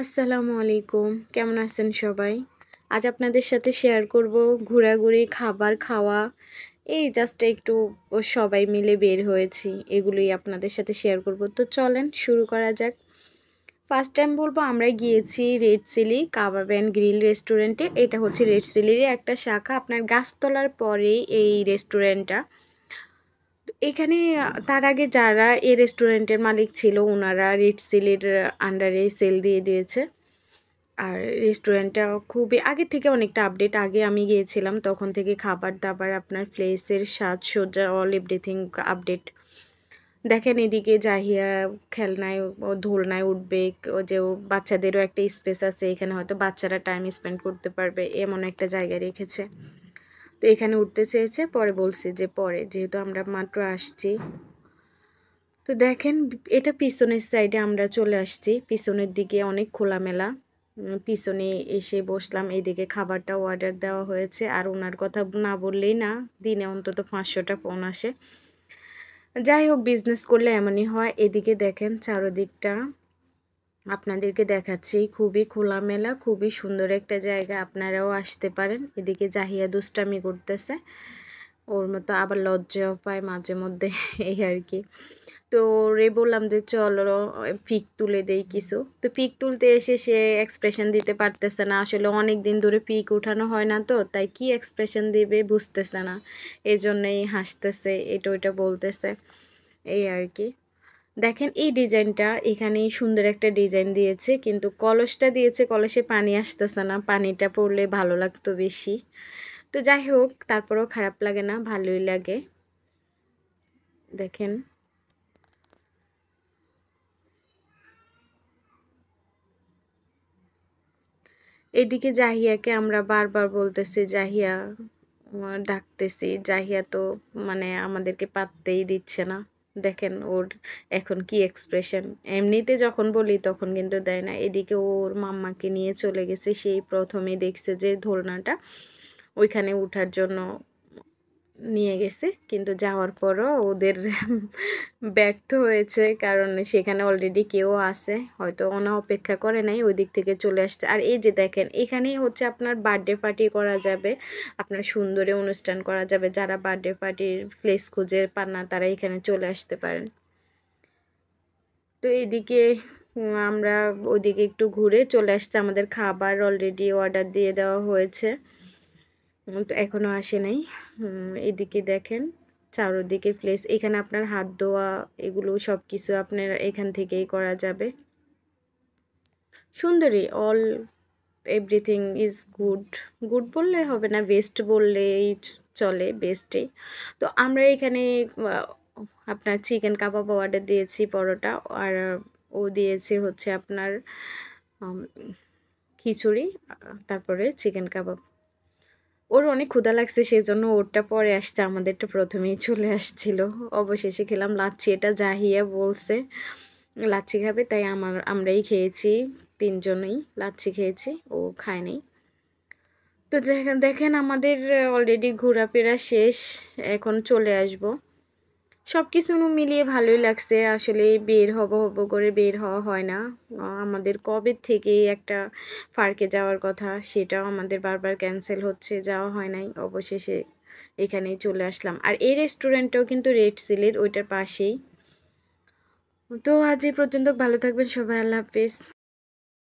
আসসালামু আলাইকুম। কেমন আছেন সবাই? আজ আপনাদের সাথে শেয়ার করব ঘোরাঘুরি, খাবার খাওয়া। এই জাস্ট একটু সবাই মিলে বের হয়েছি। এগুলোই আপনাদের সাথে শেয়ার করব। তো চলেন শুরু করা যাক। ফার্স্ট টাইম বলবো আমরা গিয়েছি Red Chilli Kabab and Grill রেস্টুরেন্টে। এটা হচ্ছে রেড চিলিরই একটা শাখা। আপনার গাছতলার পরেই এই রেস্টুরেন্টটা। এখানে তার আগে যারা এই রেস্টুরেন্টের মালিক ছিল ওনারা রেড চিলির আন্ডারে সেল দিয়ে দিয়েছে। আর রেস্টুরেন্টটা খুবই আগে থেকে অনেকটা আপডেট। আগে আমি গিয়েছিলাম তখন থেকে খাবার-দাবার আপনার প্লেসের সাজসজ্জা অল এভরিথিং আপডেট। দেখেন এদিকে জাহিয়া খেলনায় ও দোলনায় উঠবে। ও যে ও বাচ্চাদেরও একটা স্পেস আছে। এখানে হয়তো বাচ্চারা টাইম স্পেন্ড করতে পারবে। এমন একটা জায়গা রেখেছে। তো এখানে উঠতে চেয়েছে। পরে বলছে যে পরে যেহেতু আমরা মাত্র আসছি। তো দেখেন এটা পিছনের সাইডে আমরা চলে আসছি। পিছনের দিকে অনেক খোলামেলা। পিছনে এসে বসলাম। এদিকে খাবারটা অর্ডার দেওয়া হয়েছে। আর ওনার কথা না বললেই না, দিনে অন্তত ৫০০টা ফোন আসে। যাই হোক বিজনেস করলে এমনই হয়। এদিকে দেখেন চারদিকটা আপনাদেরকে দেখাচ্ছি। খুবই খোলামেলা, খুবই সুন্দর একটা জায়গা। আপনারাও আসতে পারেন। এদিকে জাহিয়া দুষ্টামি করতেছে। ওর মতো আবার লজ্জাও পায় মাঝে মধ্যে এই আর কি। তো ওরে বললাম যে চলো পিক তুলে দেই কিছু। তো পিক তুলতে এসে সে এক্সপ্রেশন দিতে পারতেছে না। আসলে অনেক দিন ধরে পিক উঠানো হয় না, তো তাই কি এক্সপ্রেশন দিবে বুঝতেছে না। এজন্যই হাসতেছে, এটা ওইটা বলতেছে এই আর কি। দেখেন এই ডিজাইনটা এখানে সুন্দর একটা ডিজাইন দিয়েছে, কিন্তু কলসটা দিয়েছে, কলসে পানি আসতেছে না। পানিটা পড়লে ভালো লাগতো বেশি। তো যাই হোক তারপরেও খারাপ লাগে না, ভালোই লাগে। দেখেন এদিকে জাহিয়াকে আমরা বারবার বলতেছি জাহিয়া, ডাকতেছি জাহিয়া, তো মানে আমাদেরকে পাত্তেই দিচ্ছে না। দেখেন ওর এখন কি এক্সপ্রেশন। এমনিতে যখন বলি তখন কিন্তু দেয় না। এদিকে ওর মাম্মাকে নিয়ে চলে গেছে। সেই প্রথমে দেখছে যে দোলনাটা ওইখানে উঠার জন্য নিয়ে গেছে, কিন্তু যাওয়ার পরও ওদের ব্যর্থ হয়েছে, কারণ সেখানে অলরেডি কেউ আছে, হয়তো ওনা অপেক্ষা করে নাই, ওই দিক থেকে চলে আসছে। আর এই যে দেখেন এখানেই হচ্ছে আপনার বার্থডে পার্টি করা যাবে, আপনার সুন্দরে অনুষ্ঠান করা যাবে। যারা বার্থডে পার্টির প্লেস খুঁজে পান না তারা এখানে চলে আসতে পারেন। তো এইদিকে আমরা ওইদিকে একটু ঘুরে চলে আসছে। আমাদের খাবার অলরেডি অর্ডার দিয়ে দেওয়া হয়েছে, তো এখনো আসে নাই। এদিকে দেখেন চারদিকে প্লেস, এখানে আপনার হাত ধোয়া এগুলো সব কিছু আপনার এখান থেকেই করা যাবে। সুন্দরী all everything is good. Good বললে হবে না, বেস্ট বললেই চলে, বেস্টই। তো আমরা এখানে আপনার চিকেন কাবাব অর্ডার দিয়েছি, পরোটা। আর ও দিয়েছে হচ্ছে আপনার উম, খিচুড়ি, তারপরে চিকেন কাবাব। ওর অনেক ক্ষুধা লাগছে সেজন্য ওরটা পরে আসছে, আমাদেরটা প্রথমেই চলে আসছিল। অবশেষে খেলাম লাচ্ছি। এটা জাহিয়া বলছে লাচ্ছি খাবে, তাই আমরাই খেয়েছি। তিনজনেই লাচ্ছি খেয়েছি, ও খায় নাই। তো দেখেন আমাদের অলরেডি ঘোরাফেরা শেষ, এখন চলে আসব। সব কিছু মিলিয়ে ভালোই লাগছে। আসলে বের হব হব করে বের হওয়া হয় না। আমাদের কবে থেকেই একটা পার্কে যাওয়ার কথা, সেটাও আমাদের বারবার ক্যান্সেল হচ্ছে, যাওয়া হয় নাই। অবশেষে এখানেই চলে আসলাম। আর এই রেস্টুরেন্টটাও কিন্তু রেড সিলের ওইটার পাশেই। তো আজ এই পর্যন্ত, ভালো থাকবেন সবাই, আল্লাহ হাফিজ।